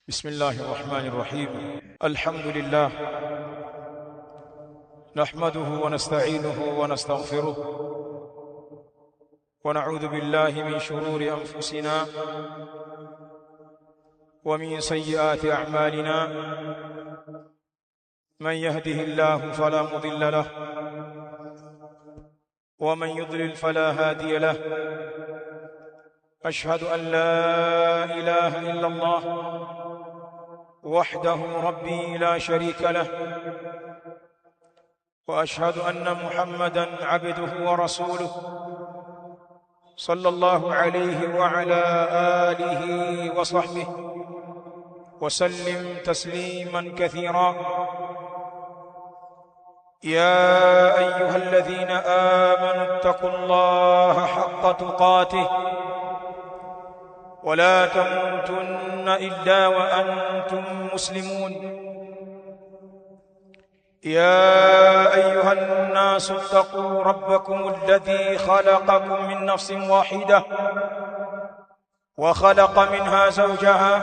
بسم الله الرحمن الرحيم. الحمد لله نحمده ونستعينه ونستغفره ونعوذ بالله من شرور أنفسنا ومن سيئات أعمالنا. من يهده الله فلا مضل له ومن يضلل فلا هادي له. أشهد أن لا إله إلا الله وحده ربي لا شريك له، وأشهد أن محمدًا عبده ورسوله صلى الله عليه وعلى آله وصحبه وسلم تسليمًا كثيرًا. يا أيها الذين آمنوا اتقوا الله حق تقاته ولا تموتن إلا وأنتم مسلمون. يا أيها الناس اتقوا ربكم الذي خلقكم من نفس واحدة وخلق منها زوجها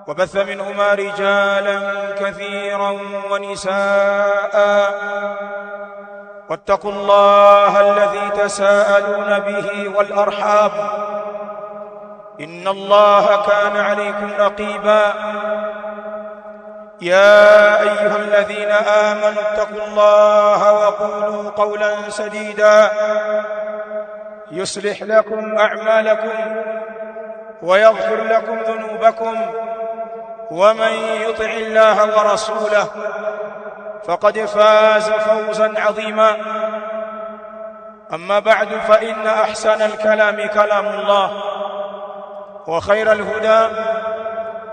وبث منهما رجالا كثيرا ونساء، واتقوا الله الذي تساءلون به والأرحام إن الله كان عليكم رقيبا. يا أيها الذين آمنوا اتقوا الله وقولوا قولا سديدا يصلح لكم أعمالكم ويغفر لكم ذنوبكم، ومن يطع الله ورسوله فقد فاز فوزا عظيما. أما بعد، فإن أحسن الكلام كلام الله، وخير الهدى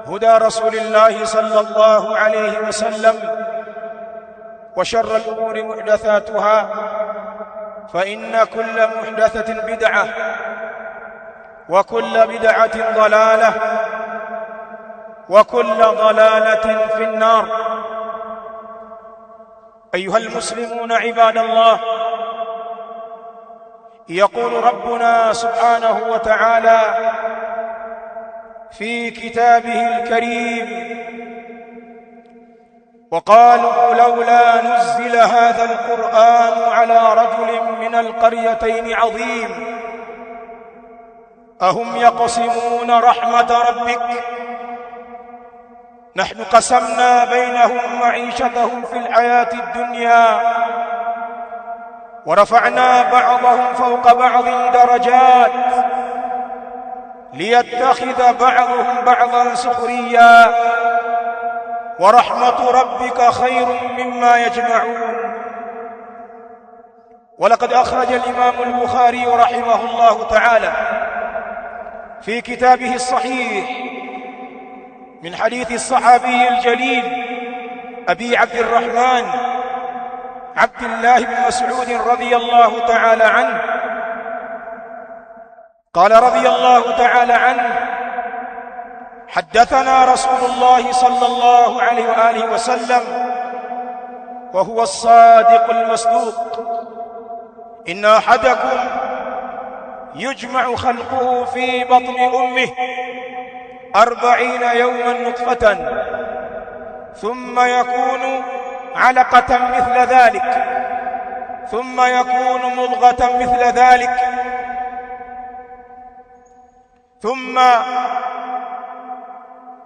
هدى رسول الله صلى الله عليه وسلم، وشر الأمور محدثاتها، فإن كل محدثة بدعة وكل بدعة ضلالة وكل ضلالة في النار. أيها المسلمون عباد الله، يقول ربنا سبحانه وتعالى في كتابه الكريم: وقالوا لولا نزل هذا القرآن على رجل من القريتين عظيم أهم يقسمون رحمة ربك نحن قسمنا بينهم معيشتهم في الحياة الدنيا ورفعنا بعضهم فوق بعض درجات ليتخذ بعضهم بعضا سخريا ورحمة ربك خير مما يجمعون. ولقد أخرج الإمام البخاري رحمه الله تعالى في كتابه الصحيح من حديث الصحابي الجليل أبي عبد الرحمن عبد الله بن مسعود رضي الله تعالى عنه قال رضي الله تعالى عنه: حدثنا رسول الله صلى الله عليه وآله وسلم وهو الصادق المصدوق: إن أحدكم يجمع خلقه في بطن أمه 40 يوما نطفة ثم يكون علقة مثل ذلك ثم يكون مضغة مثل ذلك ثم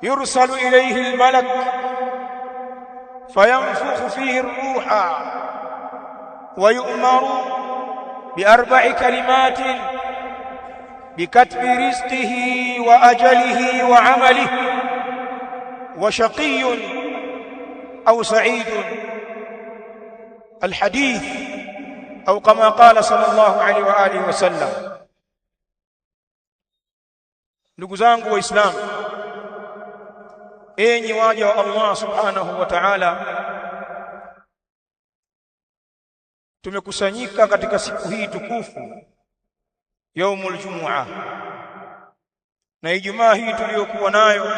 يرسل إليه الملك فينفخ فيه الروح ويؤمر ب4 كلمات: بكتب رزقه وأجله وعمله وشقي أو سعيد. الحديث أو كما قال صلى الله عليه وآله وسلم. Ndugu zangu Waislamu, enyi waja wa Allah subhanahu wa ta'ala, tumekusanyika katika siku hii tukufu yaumul Jumu'ah, na Ijumaa hii tuliyokuwa nayo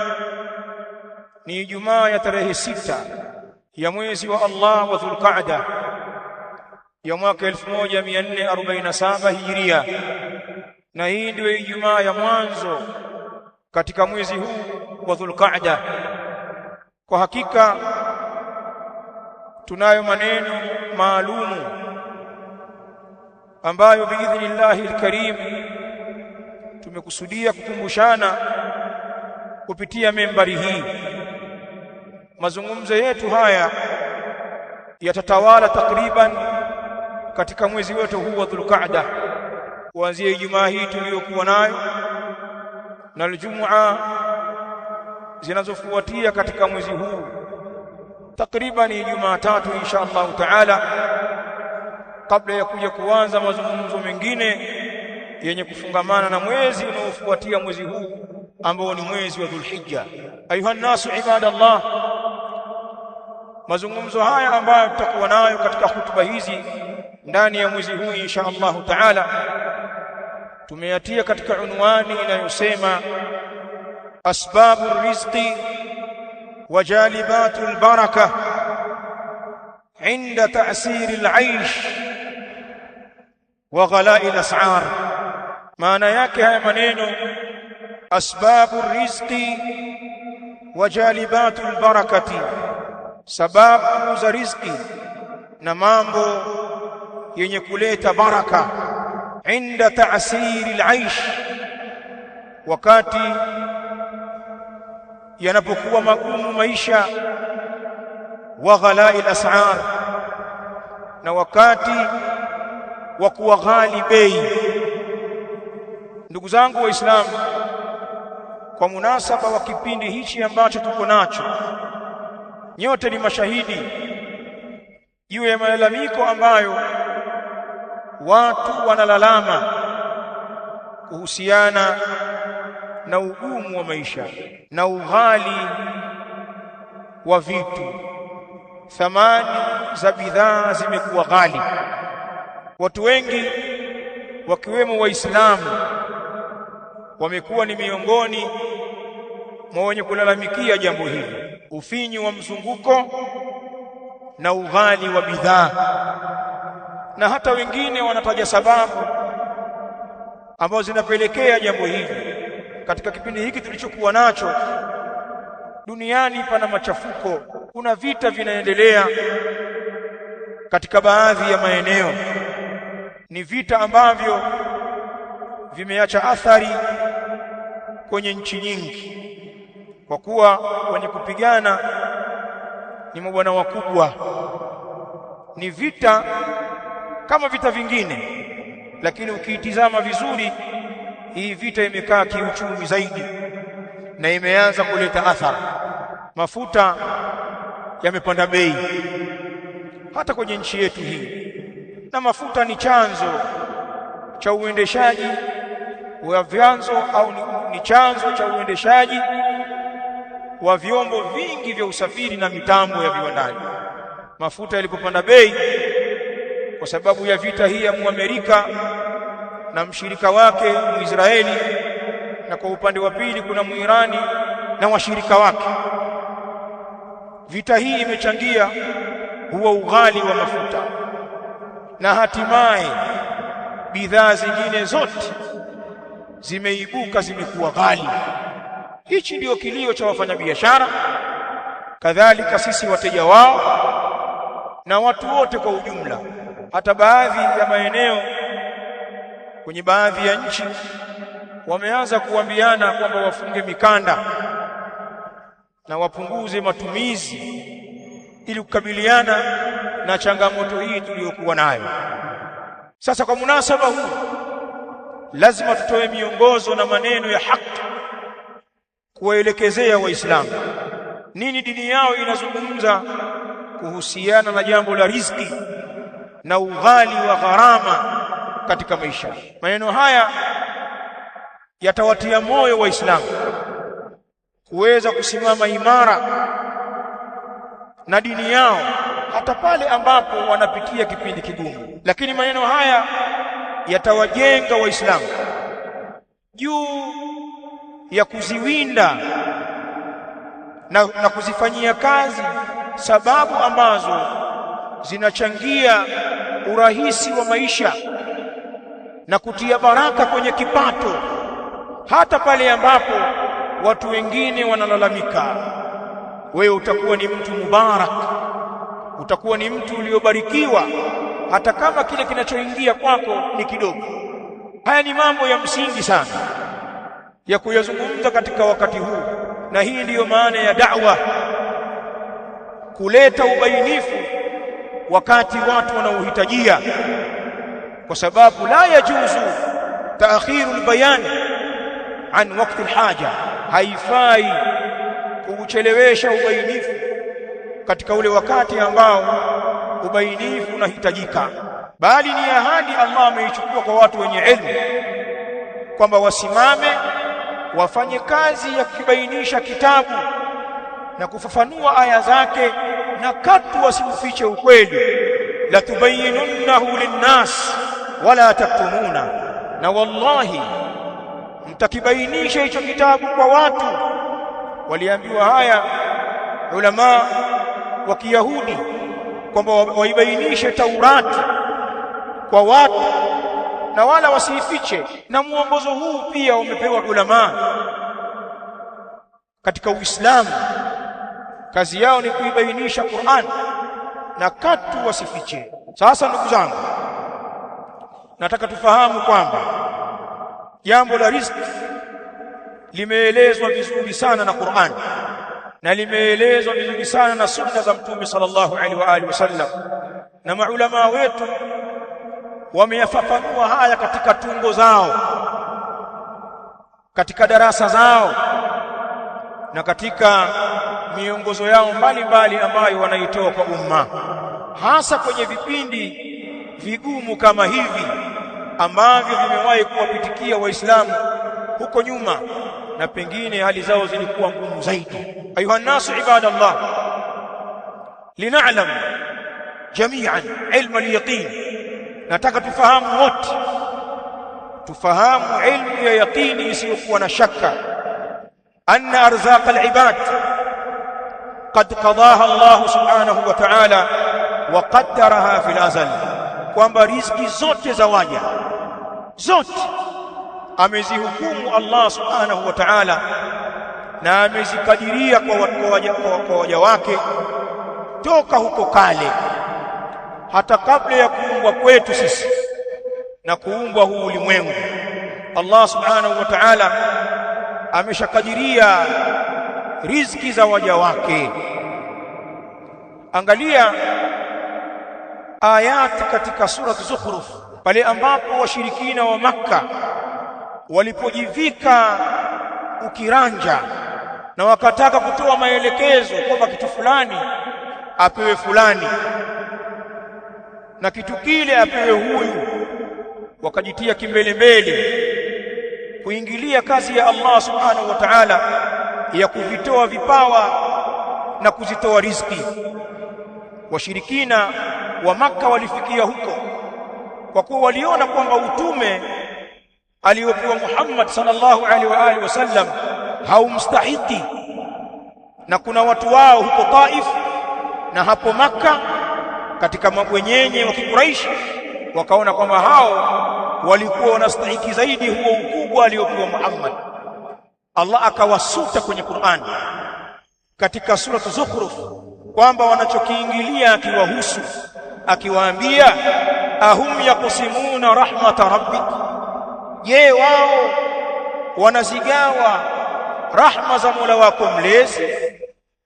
ni Ijumaa ya tarehe 6 ya mwezi wa Allah wa Dhulqa'da ya mwaka 1447 Hijria, na hii ndio Ijumaa ya mwanzo katika mwezi huu wa Dhulqa'da. Kwa hakika tunayo maneno maalumu ambayo biidhnillahi alkarim tumekusudia kukumbushana kupitia membari hii. Mazungumzo yetu haya yatatawala takriban katika mwezi wetu huu wa Dhulqa'da, kuanzia Ijumaa hii tuliyokuwa nayo na Ijumaa zinazofuatia katika mwezi huu, takriban Ijumaa 3 insha Allah taala, kabla ya kuja kuanza mazungumzo mengine yenye kufungamana na mwezi unaofuatia mwezi huu ambao ni mwezi wa Dhulhijja. Ayuha nasu ibadallah, mazungumzo haya ambayo tutakuwa nayo katika hutuba hizi ndani ya mwezi huu insha Allah taala tumeyatia katika unwani inayosema asbabu rizqi wa jalibatu albaraka inda ta'siri al'aish wa ghala'i al-as'ar. Maana yake haya maneno asbabu rizqi wa jalibatu albarakati, sababu za riziki na mambo yenye kuleta baraka, inda ta'siri al'aish, wakati yanapokuwa magumu maisha, wa ghala'i al-as'ar, na wakati wa kuwa ghali bei. Ndugu zangu Waislamu, kwa munasaba wa kipindi hichi ambacho tuko nacho, nyote ni mashahidi juu ya malalamiko ambayo watu wanalalama kuhusiana na ugumu wa maisha na ughali wa vitu. Thamani za bidhaa zimekuwa ghali. Watu wengi wakiwemo Waislamu wamekuwa ni miongoni mwa wenye kulalamikia jambo hili, ufinyu wa mzunguko na ughali wa bidhaa. Na hata wengine wanataja sababu ambazo zinapelekea jambo hili. Katika kipindi hiki tulichokuwa nacho duniani, pana machafuko, kuna vita vinaendelea katika baadhi ya maeneo. Ni vita ambavyo vimeacha athari kwenye nchi nyingi, kwa kuwa wenye kupigana ni mabwana wakubwa. Ni vita kama vita vingine, lakini ukiitizama vizuri, hii vita imekaa kiuchumi zaidi na imeanza kuleta athari. Mafuta yamepanda bei hata kwenye nchi yetu hii, na mafuta ni chanzo cha uendeshaji wa vyanzo au ni chanzo cha uendeshaji wa vyombo vingi vya usafiri na mitambo ya viwandani. Mafuta yalipopanda bei kwa sababu ya vita hii ya Muamerika na mshirika wake Muisraeli, na kwa upande wa pili kuna Muirani na washirika wake, vita hii imechangia huo ughali wa mafuta, na hatimaye bidhaa zingine zote zimeibuka, zimekuwa ghali. Hichi ndio kilio cha wafanyabiashara, kadhalika sisi wateja wao na watu wote kwa ujumla. Hata baadhi ya maeneo kwenye baadhi ya nchi wameanza kuambiana kwamba wafunge mikanda na wapunguze matumizi ili kukabiliana na changamoto hii tuliyokuwa nayo. Sasa kwa munasaba huu lazima tutoe miongozo na maneno ya haki kuwaelekezea Waislamu nini dini yao inazungumza kuhusiana na jambo la riziki na ughali wa gharama katika maisha. Maneno haya yatawatia moyo Waislamu kuweza kusimama imara na dini yao hata pale ambapo wanapitia kipindi kigumu. Lakini maneno haya yatawajenga Waislamu juu ya kuziwinda na kuzifanyia kazi sababu ambazo zinachangia urahisi wa maisha na kutia baraka kwenye kipato, hata pale ambapo watu wengine wanalalamika, wewe utakuwa ni mtu mubarak, utakuwa ni mtu uliobarikiwa hata kama kile kinachoingia kwako ni kidogo. Haya ni mambo ya msingi sana ya kuyazungumza katika wakati huu, na hii ndiyo maana ya da'wa, kuleta ubainifu wakati watu wanaohitajia, kwa sababu la yajuzu taakhiru albayan an waqti alhaja. Haifai kuchelewesha ubainifu katika ule wakati ambao ubainifu unahitajika, bali ni ahadi Allah ameichukua kwa watu wenye elimu kwamba wasimame wafanye kazi ya kubainisha kitabu na kufafanua aya zake, na katu wasiufiche ukweli. La tubayyinunnahu linnas wala taktumuna, na wallahi mtakibainisha hicho kitabu kwa watu. Waliambiwa haya ulama wa Kiyahudi kwamba waibainishe Taurati kwa watu na wala wasiifiche, na muongozo huu pia umepewa ulama katika Uislamu. Kazi yao ni kuibainisha Qur'an na katu wasifiche. Sasa ndugu zangu, nataka tufahamu kwamba jambo la riziki limeelezwa vizuri sana na Qur'an na limeelezwa vizuri sana na sunna za Mtume sallallahu alaihi wa alihi wasallam, na maulama wetu wameyafafanua haya katika tungo zao, katika darasa zao na katika miongozo yao mbalimbali ambayo wanaitoa kwa umma, hasa kwenye vipindi vigumu kama hivi ambavyo vimewahi kuwapitikia Waislamu huko nyuma, na pengine hali zao zilikuwa ngumu zaidi. Ayuha nasu ibadallah, lina'lam jami'an ilmu al-yaqin. Nataka tufahamu wote, tufahamu ilmu ya yaqini isiyokuwa na shaka, anna arzaq al-ibad qad qadaha Allah subhanahu wa ta'ala wa qaddaraha fil azal, kwamba riziki zote za waja zote amezihukumu Allah subhanahu wa ta'ala na amezikadiria kwa waja wake toka huko kale, hata kabla ya kuumbwa kwetu sisi na kuumbwa huu ulimwengu. Allah subhanahu wa ta'ala ameshakadiria riziki za waja wake. Angalia ayati katika sura Zukhruf, pale ambapo washirikina wa Makka walipojivika ukiranja na wakataka kutoa maelekezo kwamba kitu fulani apewe fulani na kitu kile apewe huyu, wakajitia kimbelembele kuingilia kazi ya Allah subhanahu wa ta'ala ya kuvitoa vipawa na kuzitoa riziki. Washirikina wa Makka walifikia huko kwa kuwa waliona kwamba utume aliopewa Muhammad sallallahu alaihi wa alihi wasallam haumstahiki, na kuna watu wao huko Taif na hapo Makka katika mabwenyenye wa Quraysh wakaona kwamba hao walikuwa wanastahiki zaidi huo ukubwa aliopewa Muhammad. Allah akawasuta kwenye Qur'an katika sura Zukhruf kwamba wanachokiingilia akiwahusu, akiwaambia ahum yakusimuna rahmata rabbik, je, wao wanazigawa rahma za Mola wako mlezi?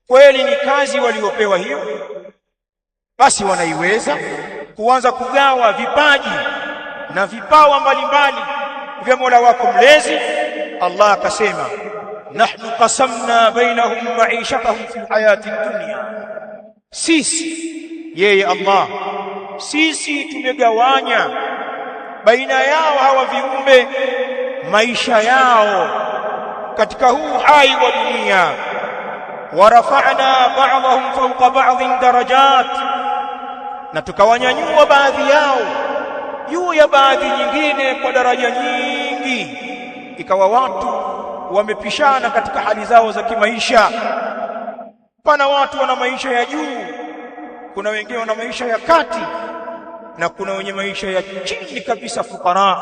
Kweli ni kazi waliopewa hiyo, basi wanaiweza kuanza kugawa vipaji na vipawa mbalimbali vya Mola wako mlezi. Allah akasema nahnu qasamna bainahum ma'ishatahum fil hayati dunya, sisi, yeye Allah, sisi tumegawanya baina yao hawa viumbe maisha yao katika huu hai wa dunia. Warafa'na ba'dahum fawqa ba'dhin darajat, na tukawanyanyua baadhi yao juu ya baadhi nyingine kwa daraja nyingi, ikawa watu wamepishana katika hali zao za kimaisha. Pana watu wana maisha ya juu, kuna wengine wana maisha ya kati, na kuna wenye maisha ya chini kabisa, fukara,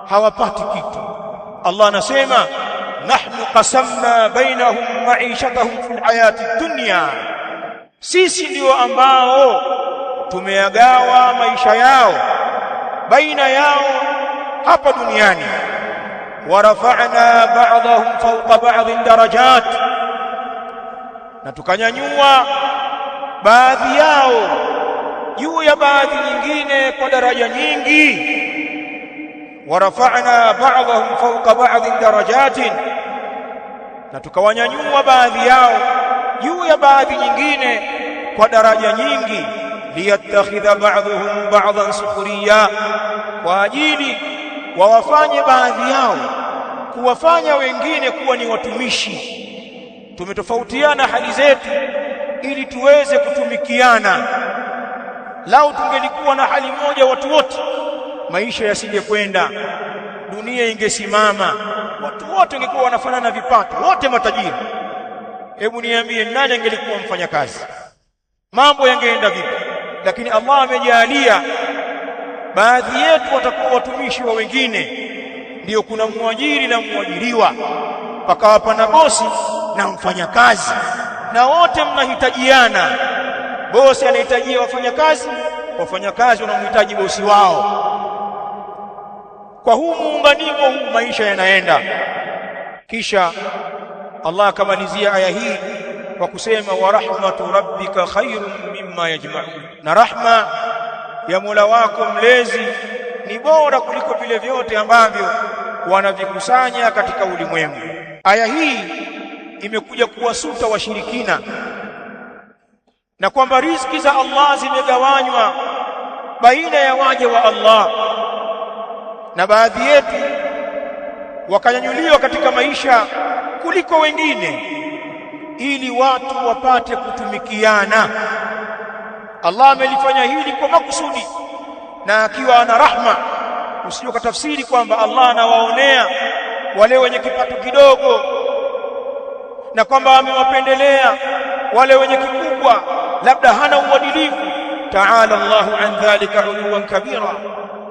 hawapati kitu. Allah anasema nahnu qasamna bainahum ma'ishatahum fil hayati dunya, sisi ndio ambao tumeyagawa maisha yao baina yao hapa duniani. Warafa'na ba'dahum fawqa ba'dhin darajat, na tukanyanyua baadhi yao juu ya baadhi nyingine kwa daraja nyingi. Warafa'na ba'dahum fawqa ba'dhin darajatin, na tukawanyanyua baadhi yao juu ya baadhi nyingine kwa daraja nyingi. Liyattakhidha ba'dhuhum ba'dhan sukhriya, kwa ajili wawafanye baadhi yao kuwafanya wengine kuwa ni watumishi. Tumetofautiana hali zetu ili tuweze kutumikiana. Lau tungelikuwa na hali moja watu wote, maisha yasingekwenda, dunia ingesimama, watu wote wangekuwa wanafanana vipato, wote matajiri. Hebu niambie, nani angelikuwa mfanyakazi? Mambo yangeenda vipi? Lakini Allah amejalia baadhi yetu watakuwa watumishi wa wengine. Ndiyo, kuna muajiri na muajiriwa, pakawa pana bosi na mfanyakazi, na wote mnahitajiana. Bosi anahitajia wafanyakazi, wafanyakazi wanamhitaji bosi wao. Kwa huu muunganiko huu maisha yanaenda. Kisha Allah akamalizia aya hii kwa kusema, wa rahmatu rabbika khairun mimma yajma'un, na rahma ya Mola wako mlezi ni bora kuliko vile vyote ambavyo wanavikusanya katika ulimwengu. Aya hii imekuja kuwasuta washirikina na kwamba riziki za Allah zimegawanywa baina ya waja wa Allah, na baadhi yetu wakanyanyuliwa katika maisha kuliko wengine ili watu wapate kutumikiana. Allah amelifanya hili kwa makusudi, na akiwa ana rahma, usije kutafsiri kwamba Allah anawaonea wale wenye kipato kidogo na kwamba amewapendelea wale wenye kikubwa, labda hana uadilifu. Ta'ala Allahu an dhalika uluwan kabira.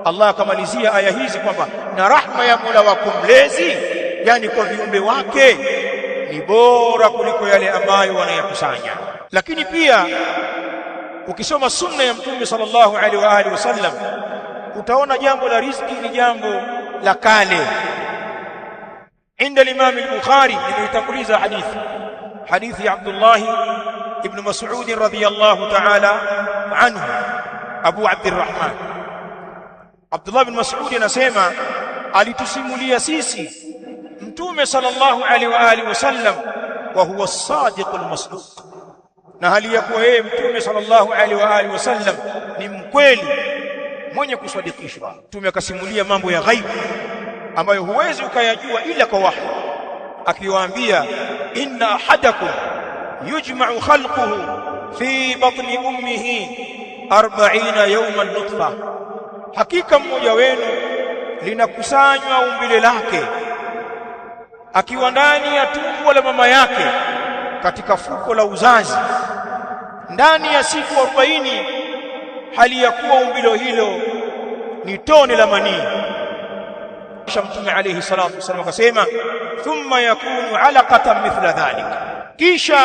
Allah akamalizia aya hizi kwamba na rahma ya Mola wako mlezi, yani kwa viumbe wake, ni bora kuliko yale ambayo wanayakusanya. Lakini pia ukisoma sunna ya Mtume sallallahu alaihi wa alihi wasallam, utaona jambo la riziki ni jambo la kale. Inda al-Imam al-Bukhari, nimeitanguliza hadithi ya Abdullah ibn Mas'ud radhiyallahu ta'ala anhu, Abu Abdurrahman. Abdullah ibn Mas'ud anasema alitusimulia sisi Mtume sallallahu alaihi wa alihi wasallam, wa huwa as-sadiq al-masduq, na hali ya kuwa yeye Mtume sallallahu alaihi wa alihi wasallam ni mkweli mwenye kusadikishwa. Mtume akasimulia mambo ya ghaibu ambayo huwezi ukayajua ila kwa wahi, akiwaambia, inna ahadakum yujma'u khalquhu fi batni ummihi 40 yawman nutfa, hakika mmoja wenu linakusanywa umbile lake akiwa ndani ya tumbo la mama yake katika fuko la uzazi ndani ya siku 40, hali ya kuwa umbilo hilo ni tone la manii. Kisha Mtume alayhi salatu wasallam akasema, thumma yakunu alaqatan mithla dhalik, kisha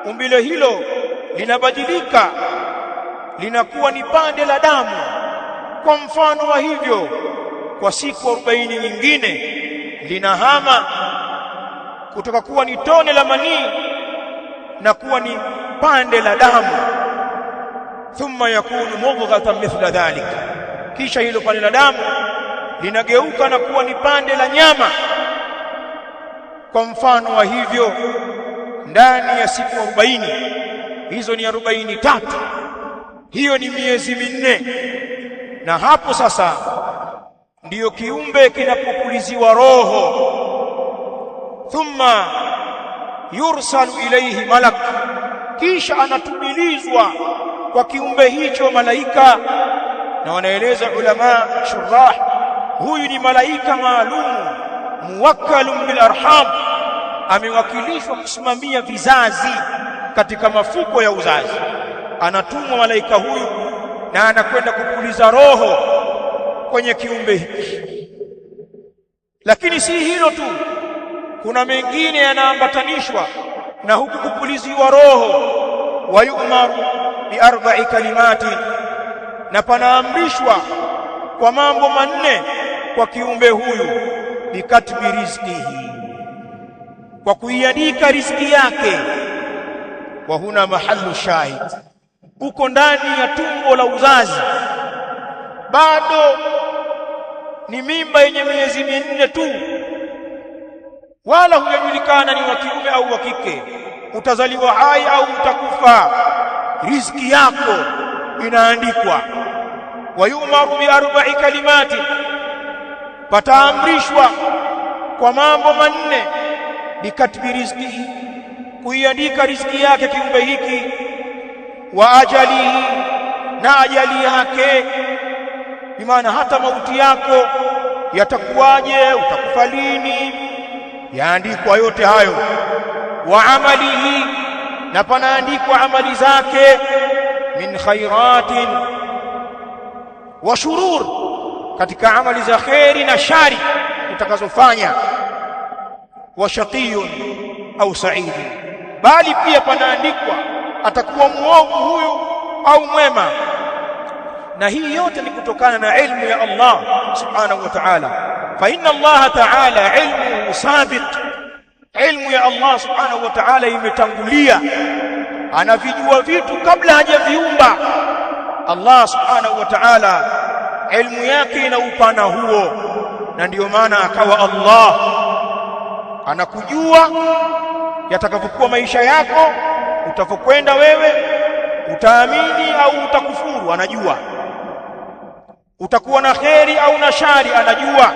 umbilo hilo linabadilika linakuwa ni pande la damu kwa mfano wa hivyo. Kwa siku 40 nyingine linahama kutoka kuwa ni tone la manii na kuwa ni pande la damu. Thumma yakunu mudghatan mithla dhalik, kisha hilo pande la damu linageuka na kuwa ni pande la nyama kwa mfano wa hivyo ndani ya siku 40. Hizo ni 43, hiyo ni miezi minne. Na hapo sasa ndiyo kiumbe kinapopuliziwa roho. Thumma yursalu ilayhi malak, kisha anatumilizwa kwa kiumbe hicho malaika. Na wanaeleza ulama shurah, huyu ni malaika maalum muwakkalun bil arham, amewakilishwa kusimamia vizazi katika mafuko ya uzazi. Anatumwa malaika huyu na anakwenda kupuliza roho kwenye kiumbe hiki. Lakini si hilo tu, kuna mengine yanaambatanishwa na huku kupuliziwa roho. Wa yu'maru bi arba'i kalimati, na panaamrishwa kwa mambo manne kwa kiumbe huyu. Bikatbi rizqihi, kwa kuiandika riziki yake. Wa huna mahallu shahid, uko ndani ya tumbo la uzazi, bado ni mimba yenye miezi 4 tu, wala hujajulikana ni wa kiume au wa kike, utazaliwa hai au utakufa. Riziki yako inaandikwa. Wa yu'maru bi arba'i kalimati, pataamrishwa kwa mambo manne. Bikatbi rizqihi, kuiandika riziki yake kiumbe hiki. Wa ajalihi, na ajali yake, bimaana hata mauti yako yatakuwaje, utakufa lini, yaandikwa yote hayo. Wa amalihi, na panaandikwa amali zake. Min khairatin wa shurur, katika amali za kheri na shari utakazofanya. Wa shaqiyun au sa'id, bali pia panaandikwa atakuwa muovu huyu au mwema. Na hii yote ni kutokana na ilmu ya Allah subhanahu wa ta'ala. Fa inna Allah ta'ala ilmuhu sabiq, ilmu ya Allah subhanahu wa ta'ala imetangulia, anavijua vitu kabla hajaviumba. Allah subhanahu wa ta'ala ilmu yake ina upana huo, na ndiyo maana akawa Allah anakujua yatakapokuwa maisha yako, utakokwenda wewe, utaamini au utakufuru, anajua. Utakuwa na kheri au na shari, anajua.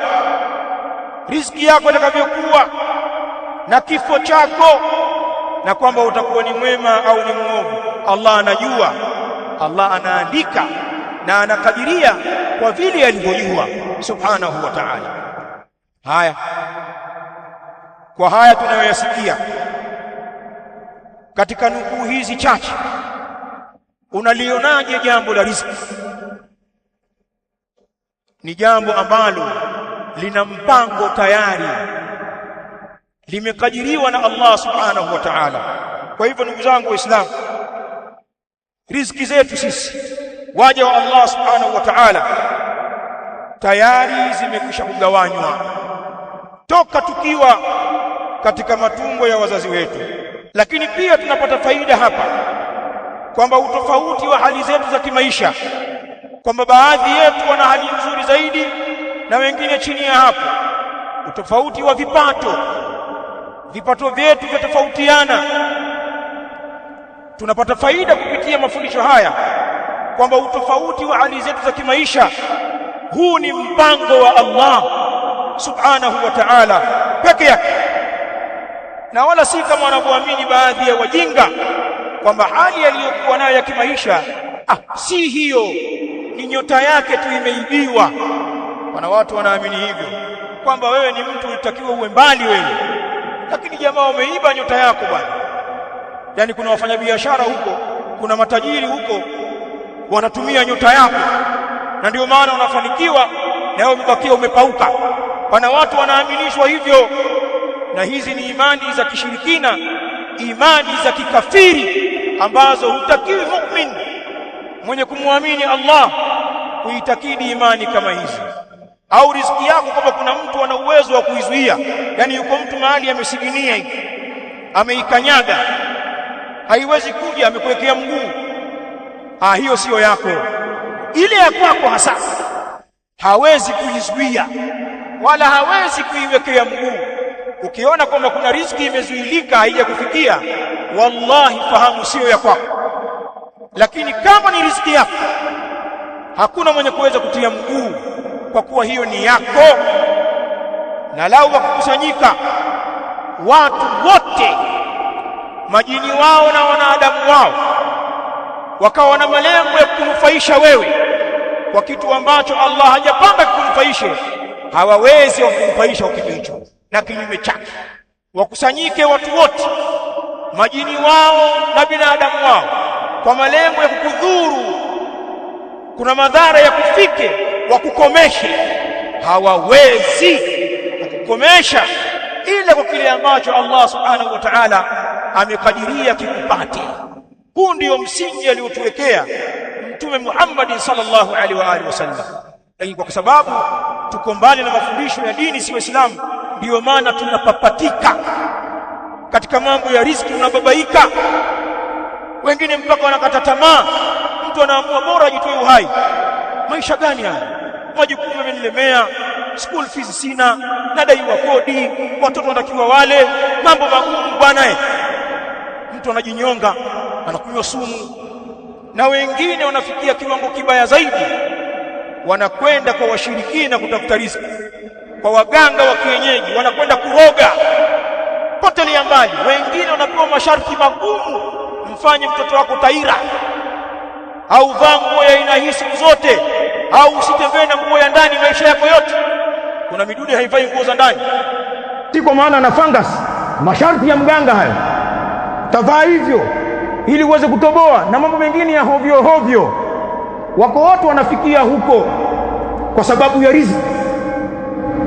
Riziki yako itakavyokuwa na kifo chako, na kwamba utakuwa ni mwema au ni muovu, Allah anajua. Allah anaandika na anakadiria kwa vile alivyojua subhanahu wa ta'ala. Haya, kwa haya tunayoyasikia katika nukuu hizi chache, unalionaje jambo la riziki? Ni jambo ambalo lina mpango tayari, limekadiriwa na Allah subhanahu wa ta'ala. Kwa hivyo ndugu zangu Waislamu, riziki zetu sisi waja wa Allah subhanahu wa ta'ala tayari zimekwisha kugawanywa toka tukiwa katika matumbo ya wazazi wetu. Lakini pia tunapata faida hapa kwamba utofauti wa hali zetu za kimaisha, kwamba baadhi yetu wana hali nzuri zaidi na wengine chini ya hapo. Utofauti wa vipato vyetu vinatofautiana. Tunapata faida kupitia mafundisho haya kwamba utofauti wa hali zetu za kimaisha huu ni mpango wa Allah subhanahu wa ta'ala peke yake, na wala si kama wanavyoamini baadhi ya wajinga kwamba hali aliyokuwa nayo ya kimaisha si hiyo, ni nyota yake tu imeibiwa. Wana watu wanaamini hivyo kwamba wewe ni mtu unatakiwa uwe mbali wewe, lakini jamaa umeiba nyota yako bwana. Yani kuna wafanyabiashara huko, kuna matajiri huko wanatumia nyota yako, na ndio maana unafanikiwa na wewe umebakia umepauka. Pana watu wanaaminishwa hivyo, na hizi ni imani za kishirikina, imani za kikafiri ambazo hutakiwi mu'min mwenye kumwamini Allah kuitakidi imani kama hizi. Au riziki yako kwamba kuna mtu ana uwezo wa kuizuia, yani yuko mtu mahali amesiginia hivi, ameikanyaga, haiwezi kuja, amekuwekea mguu. Hiyo sio yako. Ile ya kwako hasa hawezi kuizuia wala hawezi kuiwekea mguu. Ukiona kwamba kuna riziki imezuilika haijakufikia, wallahi fahamu sio ya kwako. Lakini kama ni riziki yako, hakuna mwenye kuweza kutia mguu, kwa kuwa hiyo ni yako. Na lau wakukusanyika watu wote, majini wao na wanadamu wao, wakawa na malengo ya kukunufaisha wewe kwa kitu ambacho Allah hajapanga kukunufaishe, hawawezi kukunufaisha kitu hicho na kinyume chake. Wakusanyike watu wote, majini wao na binadamu wao, kwa malengo ya kukudhuru, kuna madhara ya kufike, wakukomeshe, hawawezi kukomesha ila kwa kile ambacho Allah subhanahu wa ta'ala amekadiria kikupate. Huu ndio msingi aliotuwekea Mtume Muhammad sallallahu alaihi wa alihi wasallam. Lakini kwa sababu tuko mbali na mafundisho ya dini si Waislamu, ndio maana tunapapatika katika mambo ya riziki, tunababaika. Wengine mpaka wanakata tamaa, mtu anaamua bora ajitoe uhai. Maisha gani haya? Majukumu yamenilemea, school fees sina, nadaiwa kodi, watoto wanatakiwa wale, mambo magumu bwana. Mtu anajinyonga, anakunywa sumu. Na wengine wanafikia kiwango kibaya zaidi, wanakwenda kwa washirikina kutafuta riziki, kwa waganga wa kienyeji, wanakwenda kuroga. Potelea mbali, wengine wanapewa masharti magumu, mfanye mtoto wako taira, au vaa nguo ya aina hii siku zote, au usitembee na nguo ya ndani maisha yako yote. Kuna midude haifai nguo za ndani, si kwa maana na fungus. Masharti ya mganga hayo, tavaa hivyo ili uweze kutoboa, na mambo mengine ya hovyo hovyo. Wako watu wanafikia huko kwa sababu ya riziki.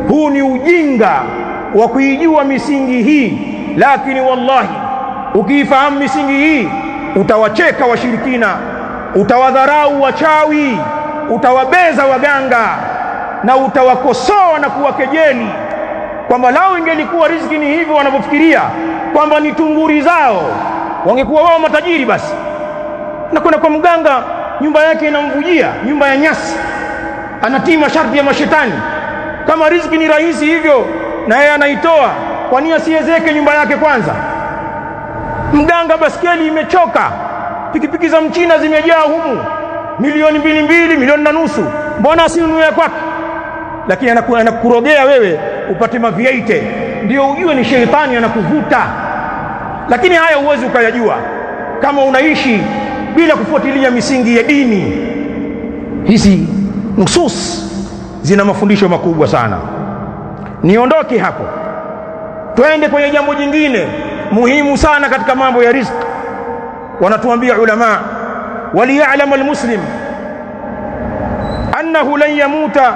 Huu ni ujinga wa kuijua misingi hii, lakini wallahi ukiifahamu misingi hii utawacheka washirikina, utawadharau wachawi, utawabeza waganga, na utawakosoa na kuwakejeli kwamba lao ingelikuwa riziki ni hivyo wanavyofikiria kwamba ni tunguri zao, wangekuwa wao matajiri basi. Na kuna kwa mganga nyumba yake inamvujia, nyumba ya nyasi, anatii masharti ya mashetani. Kama riziki ni rahisi hivyo na yeye anaitoa, kwa nini asiwezeke nyumba yake kwanza? Mganga baskeli imechoka, pikipiki za Mchina zimejaa humu, milioni 2, milioni na nusu, mbona asinunue kwake? Lakini anakurogea wewe upate maviaite, ndio ujue ni sheitani anakuvuta. Lakini haya huwezi ukayajua kama unaishi bila kufuatilia misingi ya dini. Hizi nusus zina mafundisho makubwa sana. Niondoke hapo, twende kwenye jambo jingine muhimu sana katika mambo ya riziki. Wanatuambia ulama, waliya'lam almuslim annahu lan yamuta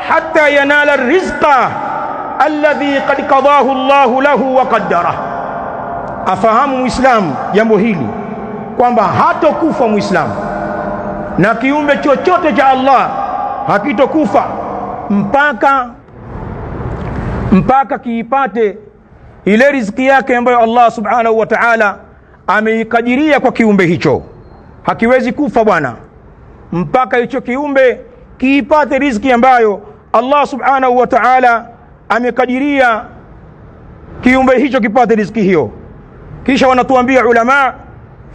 hatta yanala arrizqa alladhi qad qadahu Allahu lahu wa qaddarahu. Afahamu Muislamu jambo hili kwamba hatokufa Muislamu, na kiumbe chochote cha Allah hakitokufa mpaka kiipate ile riziki yake ambayo Allah subhanahu wa ta'ala ameikadiria kwa kiumbe hicho. Hakiwezi kufa bwana mpaka hicho kiumbe kiipate riziki ambayo Allah subhanahu wa ta'ala amekadiria kiumbe hicho kipate riziki hiyo. Kisha wanatuambia ulama,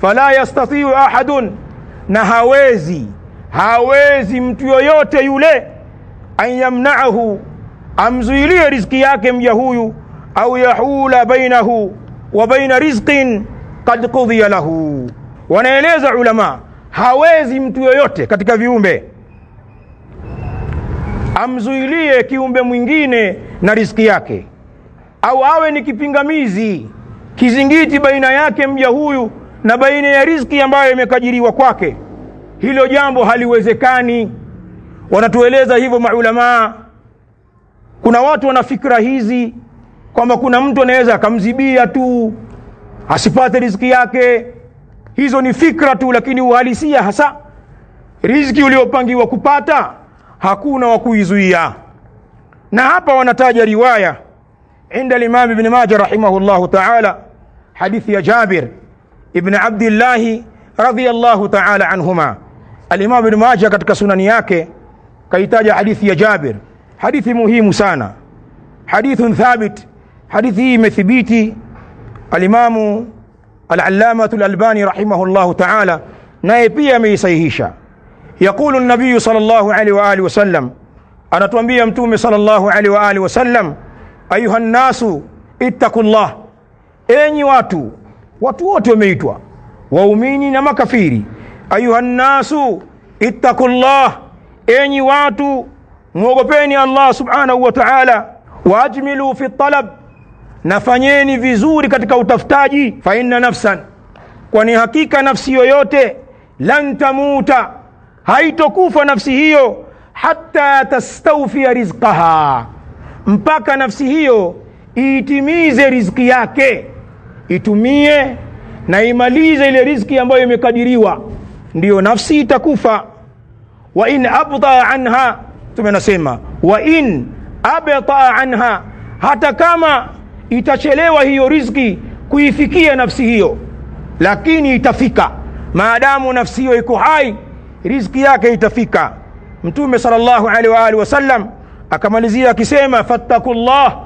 fala yastati'u ahadun, na hawezi mtu yoyote yule an yamna'ahu, amzuilie riziki yake mja huyu, au yahula bainahu wa baina rizqin qad qudhiya lahu. Wanaeleza ulama, hawezi mtu yoyote katika viumbe amzuilie kiumbe mwingine na riziki yake, au awe ni kipingamizi, kizingiti baina yake mja huyu na baina ya riziki ambayo imekadiriwa kwake. Hilo jambo haliwezekani. Wanatueleza hivyo maulama. Kuna watu wana fikra hizi kwamba kuna mtu anaweza akamzibia tu asipate riziki yake. Hizo ni fikra tu, lakini uhalisia hasa riziki uliopangiwa kupata hakuna wa kuizuia. Na hapa wanataja riwaya inda al-Imam Ibn Majah rahimahullahu ta'ala, hadithi ya Jabir ibn Abdullah radhiyallahu ta'ala anhuma. Al-Imam Ibn Majah katika sunani yake kaitaja hadithi ya Jabir, hadithi muhimu sana, hadithun thabit. Hadithi hii imethibiti. Al-Imam al-Allamah al-Albani rahimahullahu ta'ala naye pia ameisahihisha. Yaqulu an-nabiy sallallahu alayhi wa alihi wasallam, anatuambia mtume sallallahu alayhi wa alihi wasallam, ayuha nasu ittaqullah, enyi watu wote wameitwa, waumini na makafiri. Ayuha nasu ittaqullah, enyi watu muogopeni Allah subhanahu wa ta'ala. Waajmilu fi talab, nafanyeni vizuri katika utafutaji. Fa inna nafsan, kwani hakika nafsi yoyote, lan tamuta, haitokufa nafsi hiyo, hatta tastawfiya rizqaha, mpaka nafsi hiyo itimize riziki yake, itumie na imalize ile riziki ambayo imekadiriwa, ndiyo nafsi itakufa. Wa in abta anha, tumenasema wa in abta anha, hata kama itachelewa hiyo riziki kuifikia nafsi hiyo, lakini itafika. Maadamu nafsi hiyo iko hai, riziki yake itafika. Mtume sallallahu alaihi wa alihi wasallam akamalizia akisema, fattakullah,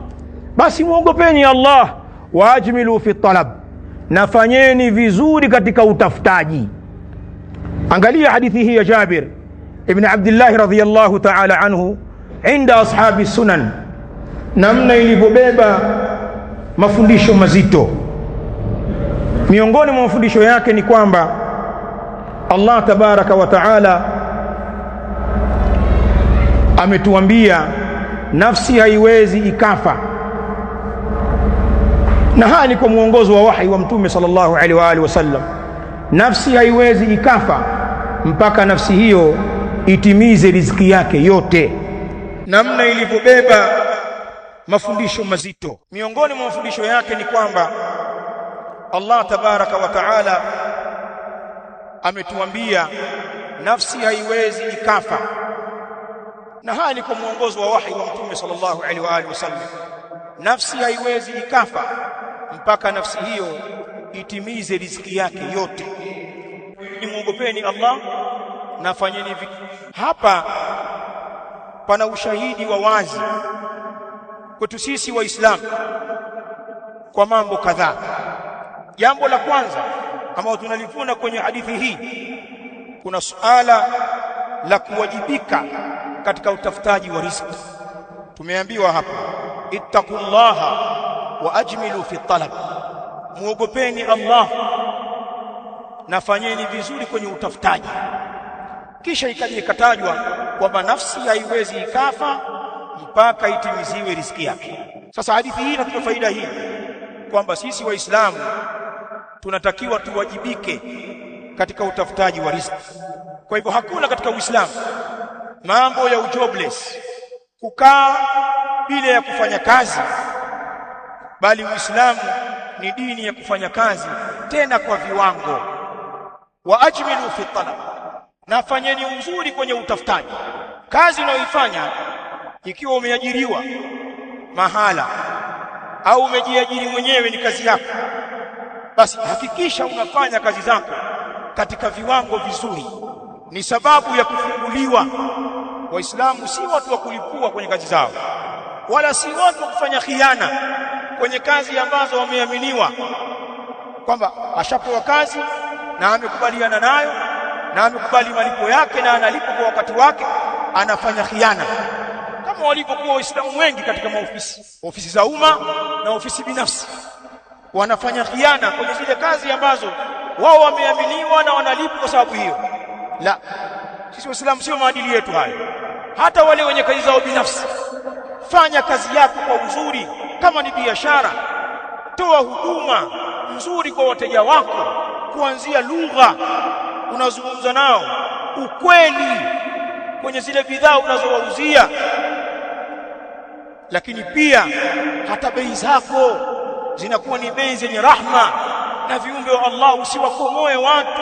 basi muogopeni Allah, waajmilu fi talab, nafanyeni vizuri katika utafutaji. Angalia hadithi hii ya Jabir ibn Abdullah radhiyallahu ta'ala anhu inda ashabi sunan, namna ilivyobeba mafundisho mazito. Miongoni mwa mafundisho yake ni kwamba Allah tabaraka wa taala ametuambia nafsi haiwezi ikafa, na haya ni kwa muongozo wa wahi wa Mtume sallallahu alaihi wa alihi wasallam. Nafsi haiwezi ikafa mpaka nafsi hiyo itimize riziki yake yote. Namna ilivyobeba mafundisho mazito, miongoni mwa mafundisho yake ni kwamba Allah tabaraka wa taala ametuambia nafsi haiwezi ikafa, na haya ni kwa muongozo wa wahi wa Mtume sallallahu alaihi wa alihi wasallam. Nafsi haiwezi ikafa mpaka nafsi hiyo itimize riziki yake yote. Ni muogopeni Allah na fanyeni vitu. Hapa pana ushahidi wa wazi kwetu sisi Waislamu kwa mambo kadhaa. Jambo la kwanza ambalo tunalivuna kwenye hadithi hii, kuna suala la kuwajibika katika utafutaji wa riziki. Tumeambiwa hapa, ittaqullaha wa ajmilu fi talab, muogopeni Allah na fanyeni vizuri kwenye utafutaji. Kisha ikaja ikatajwa kwamba nafsi haiwezi ikafa mpaka itimiziwe riziki yake. Sasa hadithi hii inatupa faida hii kwamba sisi Waislamu tunatakiwa tuwajibike katika utafutaji wa riziki. Kwa hivyo hakuna katika Uislamu mambo ya ujobless, kukaa bila ya kufanya kazi, bali Uislamu ni dini ya kufanya kazi, tena kwa viwango. Wa ajmilu fi talab, na fanyeni uzuri kwenye utafutaji. Kazi unayoifanya, ikiwa umeajiriwa mahala au umejiajiri mwenyewe, ni kazi yako, basi hakikisha unafanya kazi zako katika viwango vizuri. Ni sababu ya kufunguliwa. Waislamu si watu wa kulipua kwenye kazi zao, wala si watu wa kufanya khiana kwenye kazi ambazo wameaminiwa kwamba ashapewa kazi na amekubaliana nayo na amekubali malipo yake na analipo kwa wakati wake, anafanya khiana, kama walivyokuwa Waislamu wengi katika ofisi za umma na ofisi binafsi. Wanafanya khiana kwenye zile kazi ambazo wao wameaminiwa na wanalipo kwa sababu hiyo. La, sisi Waislamu sio maadili yetu hayo. Hata wale wenye kazi zao binafsi, fanya kazi yako kwa uzuri. Kama ni biashara, toa huduma nzuri kwa wateja wako, kuanzia lugha unazungumza nao, ukweli kwenye zile bidhaa unazowauzia, lakini pia hata bei zako zinakuwa ni bei zenye rahma na viumbe wa Allah. Usiwakomoe watu.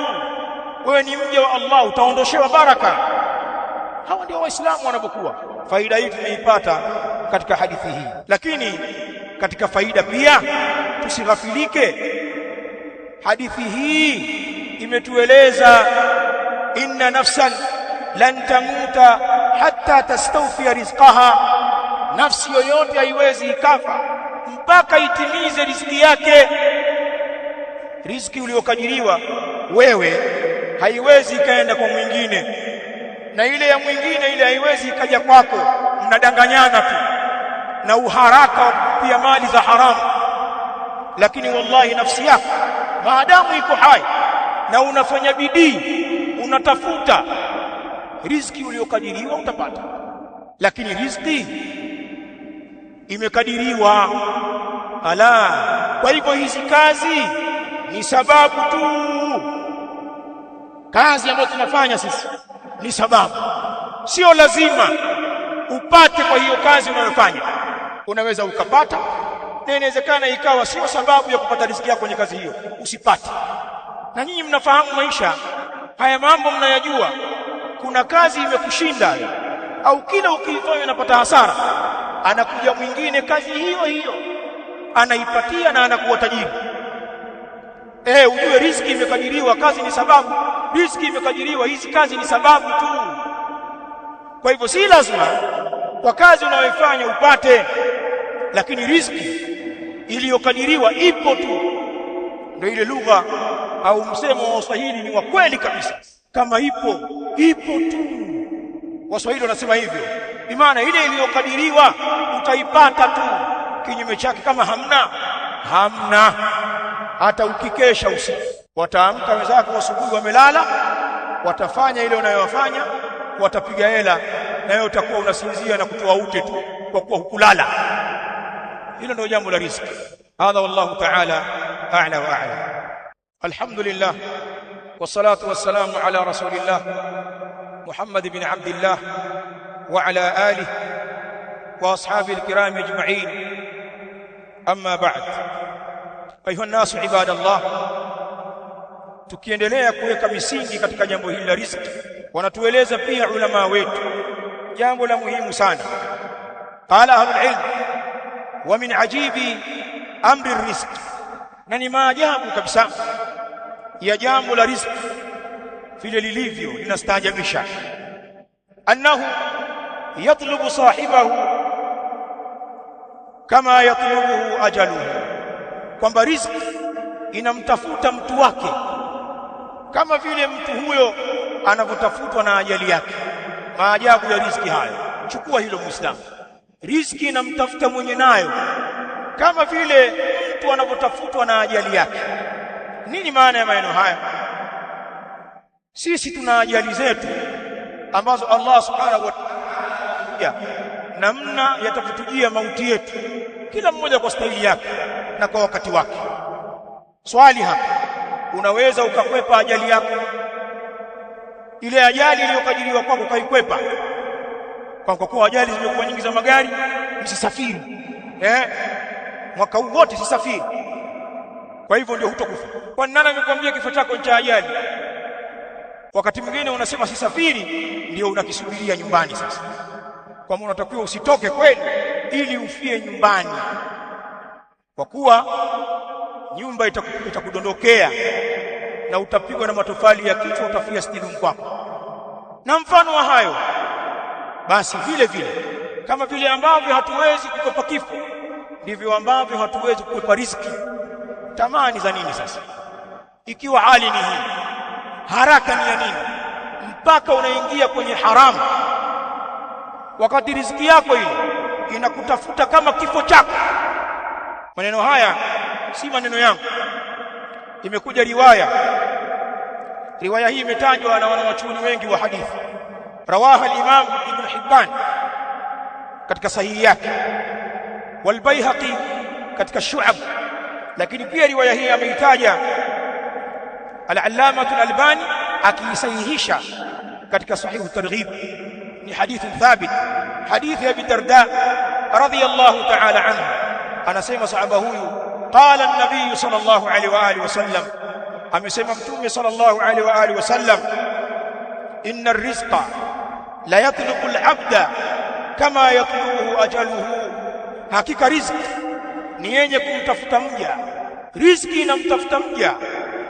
Wewe ni mja wa Allah, utaondoshewa baraka. Hawa ndio Waislamu wanapokuwa. Faida hii tumeipata katika hadithi hii, lakini katika faida pia tusighafilike. Hadithi hii imetueleza inna nafsan lan tamuta hatta tastawfiya rizqaha, nafsi yoyote haiwezi ikafa mpaka itimize riziki yake. Riziki uliyokadiriwa wewe haiwezi ikaenda kwa mwingine, na ile ya mwingine ile haiwezi ikaja kwako. Mnadanganyana tu na uharaka wa kupia mali za haramu, lakini wallahi nafsi yako maadamu iko hai na unafanya bidii, unatafuta riziki uliyokadiriwa, utapata. Lakini riziki imekadiriwa. Kwa hivyo hizi kazi ni sababu tu. Kazi ambayo tunafanya sisi ni sababu, sio lazima upate kwa hiyo kazi unayofanya. Unaweza ukapata na inawezekana ikawa sio sababu ya kupata riziki yako kwenye kazi hiyo, usipate. Na nyinyi mnafahamu maisha haya, mambo mnayajua. Kuna kazi imekushinda au kila ukiifanya unapata hasara, anakuja mwingine kazi hiyo hiyo anaipatia na anakuwa tajiri. Ujue riziki imekadiriwa, kazi ni sababu. Riziki imekadiriwa, hizi kazi ni sababu tu. Kwa hivyo si lazima kwa kazi unayoifanya upate, lakini riziki iliyokadiriwa ipo tu. Ndio ile lugha au msemo wa Waswahili ni wa kweli kabisa, kama ipo tu. Waswahili wanasema hivyo, bimaana ile iliyokadiriwa utaipata tu. Kinyume chake kama hamna. Hata ukikesha usiku, wataamka wenzako asubuhi wamelala, watafanya ile unayofanya, watapiga hela, na wewe utakuwa unasinzia na kutoa ute tu kwa kuwa hukulala. Hilo ndio jambo la riziki. Hadha wallahu ta'ala a'la wa a'la. Alhamdulillah wassalatu wassalamu ala rasulillah Muhammad ibn Abdillah wa ala alihi wa ashabihi alkiram ajma'in. Amma ba'd. Ayuha nasu ibadallah, tukiendelea kuweka misingi katika jambo hili la riziki, wanatueleza pia ulama wetu jambo la muhimu sana. Qala ahlul ilm, wa min ajibi amri rizq, na ni maajabu kabisa ya jambo la riziki vile lilivyo, linastaajabisha. Annahu yatlubu sahibahu kama yatlubuhu ajaluhu, kwamba riziki inamtafuta mtu wake kama vile mtu huyo anavyotafutwa na ajali yake. Maajabu ya riziki hayo, chukua hilo Muislamu. Riziki inamtafuta mwenye nayo kama vile mtu anavyotafutwa na ajali yake. Nini maana ya maneno haya? Sisi tuna ajali zetu ambazo Allah subhanahu wa ta'ala namna yatakutujia mauti yetu, kila mmoja kwa stahili yake na kwa wakati wake. Swali hapa, unaweza ukakwepa ajali yako? Ile ajali iliyokadiriwa kwako kaikwepa? Kwa kuwa ajali zimekuwa nyingi za magari, msisafiri. Mwaka huu wote sisafiri. Kwa hivyo ndio hutokufa. Kwa nani amekwambia kifo chako cha ajali? Wakati mwingine unasema sisafiri, ndio unakisubiria nyumbani sasa. Kwa maana unatakiwa usitoke kweli ili ufie nyumbani, kwa kuwa nyumba itakudondokea na utapigwa na matofali ya kichwa, utafia stilum kwako na mfano wa hayo. Basi vile vile kama vile ambavyo hatuwezi kukwepa kifo, ndivyo ambavyo hatuwezi kukwepa riziki. Tamani za nini sasa? Ikiwa hali ni hii, haraka ni ya nini mpaka unaingia kwenye haramu, wakati riziki yako ile inakutafuta kama kifo chako? Maneno haya si maneno yangu, imekuja riwaya hii imetajwa na wanawachuoni wengi wa hadithi. Rawaha al-Imam Ibn Hibban katika sahihi yake, wal Baihaqi katika Shu'ab, lakini pia riwaya hii ameitaja al-Allama al-Albani akiisahihisha katika Sahih at-Targhib. Ni hadithi thabit, hadithi ya Abi Darda radhiyallahu ta'ala anhu. Anasema sahaba huyu, qala an-nabiy sallallahu alayhi wa alihi wasallam, amesema mtume sallallahu alayhi wa alihi wasallam, inna ar-rizqa la yatlubu al-'abda kama yatlubuhu ajaluhu, hakika riziki ni yenye kumtafuta mja. Riziki inamtafuta mja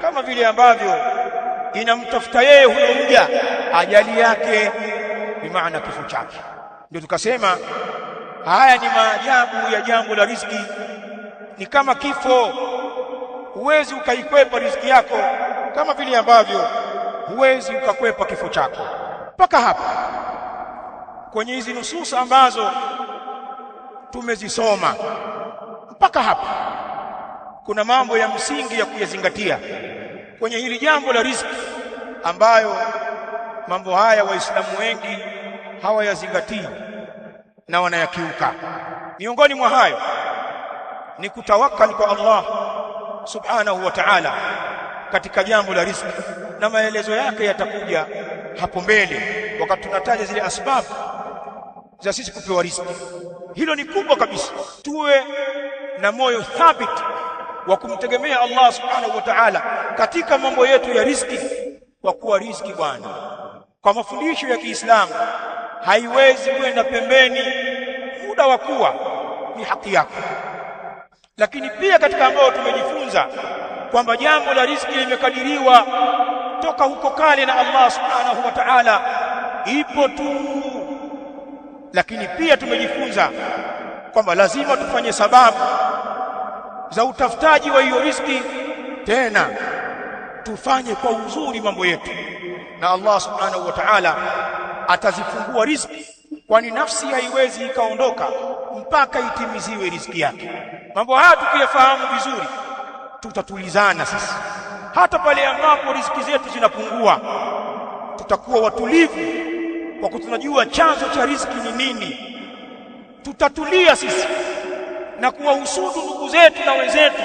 kama vile ambavyo inamtafuta yeye huyo mja ajali yake, bimaana kifo chake. Ndio tukasema haya ni maajabu ya jambo la riziki. Ni kama kifo, huwezi ukaikwepa riziki yako kama vile ambavyo huwezi ukakwepa kifo chako. Mpaka hapa kwenye hizi nususa ambazo tumezisoma, mpaka hapa kuna mambo ya msingi ya kuyazingatia kwenye hili jambo la riziki, ambayo mambo haya Waislamu wengi hawayazingatii na wanayakiuka. Miongoni mwa hayo ni kutawakkali kwa Allah subhanahu wa ta'ala katika jambo la riziki, na maelezo yake yatakuja hapo mbele wakati tunataja zile asbabu za sisi kupewa riziki. Hilo ni kubwa kabisa, tuwe na moyo thabiti wa kumtegemea Allah subhanahu wa ta'ala katika mambo yetu ya riziki. Kwa kuwa riziki bwana, kwa mafundisho ya Kiislamu, haiwezi kwenda pembeni muda wa kuwa ni haki yako. Lakini pia katika ambao tumejifunza kwamba jambo la riziki limekadiriwa toka huko kale na Allah subhanahu wa ta'ala, ipo tu. Lakini pia tumejifunza kwamba lazima tufanye sababu za utafutaji wa hiyo riziki, tena tufanye kwa uzuri mambo yetu, na Allah subhanahu wa ta'ala atazifungua riziki, kwani nafsi haiwezi ikaondoka mpaka itimiziwe riziki yake. Mambo haya tukiyafahamu vizuri, tutatulizana sisi. Hata pale ambapo riziki zetu zinapungua, tutakuwa watulivu kwa kutunajua chanzo cha riziki ni nini. Tutatulia sisi na kuwahusudu ndugu zetu na wenzetu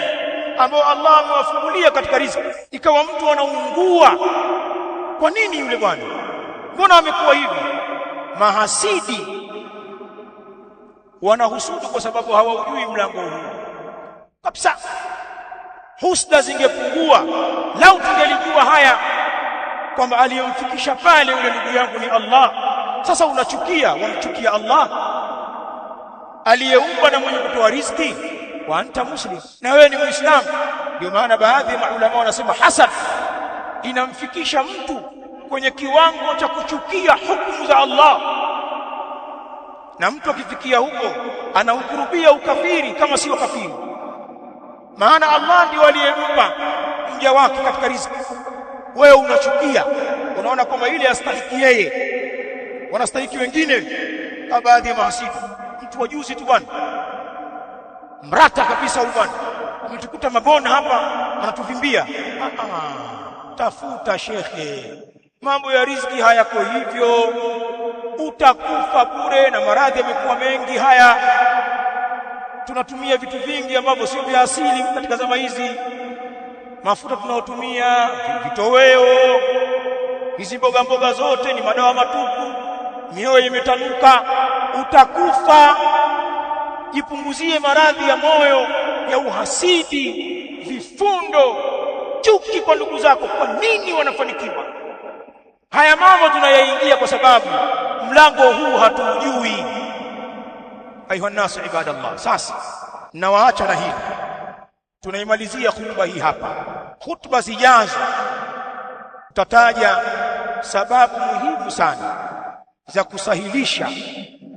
ambao Allah amewafungulia katika riziki. Ikawa mtu anaungua, kwa nini yule bwana, mbona amekuwa hivi? Mahasidi wanahusudu kwa sababu hawaujui mlango huu kabisa. Husda zingepungua lau tungelijua haya, kwamba aliyemfikisha pale yule ndugu yangu ni Allah. Sasa unachukia, wamchukia Allah aliyeumba na mwenye kutoa riziki, wa anta muslim, na wewe ni Muislamu. Ndio maana baadhi ya maulama wanasema hasad inamfikisha mtu kwenye kiwango cha kuchukia hukumu za Allah, na mtu akifikia huko anahukurubia ukafiri kama sio kafiri. Maana Allah ndiye aliyempa mja wake katika riziki, wewe unachukia, unaona kwamba ile astahiki yeye, wanastahiki wengine. Baadhi ya mahasidi, mtu wa juzi tu bwana, mrata kabisa huyu bwana, ametukuta mabona hapa anatuvimbia. Tafuta shekhe, mambo ya riziki hayako hivyo, utakufa bure, na maradhi yamekuwa mengi haya. Tunatumia vitu vingi ambavyo sio vya asili katika zama hizi. Mafuta tunayotumia, vitoweo, hizi mboga mboga zote ni madawa matupu, mioyo imetanuka. Utakufa. Jipunguzie maradhi ya moyo, ya uhasidi, vifundo, chuki kwa ndugu zako. Kwa nini wanafanikiwa? Haya mambo tunayaingia kwa sababu mlango huu hatujui. Ayuha nasu ibadallah. Sasa nawaacha na hili, tunaimalizia khutba hii hapa. Khutba zijazo tutataja sababu muhimu sana za kusahilisha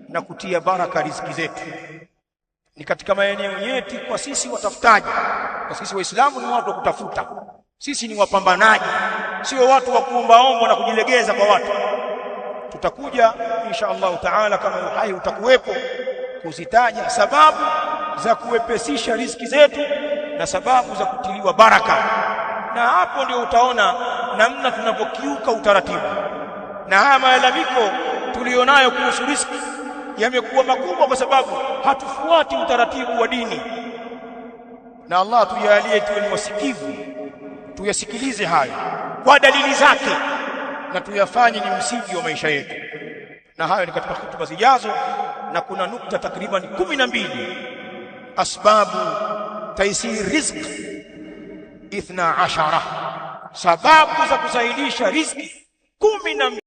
na kutia baraka riziki zetu. Ni katika maeneo nyeti kwa sisi watafutaji, kwa sisi Waislamu ni watu wa kutafuta. Sisi ni wapambanaji, sio watu wa kuombaomba na kujilegeza kwa watu. Tutakuja insha Allah taala, kama uhai utakuwepo, kuzitaja sababu za kuwepesisha riziki zetu na sababu za kutiliwa baraka. Na hapo ndio utaona namna tunavyokiuka utaratibu. Na haya malalamiko tulionayo kuhusu riziki yamekuwa makubwa kwa sababu hatufuati utaratibu wa dini. Na Allah tujalie tuwe ni wasikivu, tuyasikilize hayo kwa dalili zake, na tuyafanye ni msingi wa maisha yetu. Na hayo ni katika hutuba zijazo, na kuna nukta takriban 12 asbabu taisir rizq 12, sababu za kusahilisha riziki 12.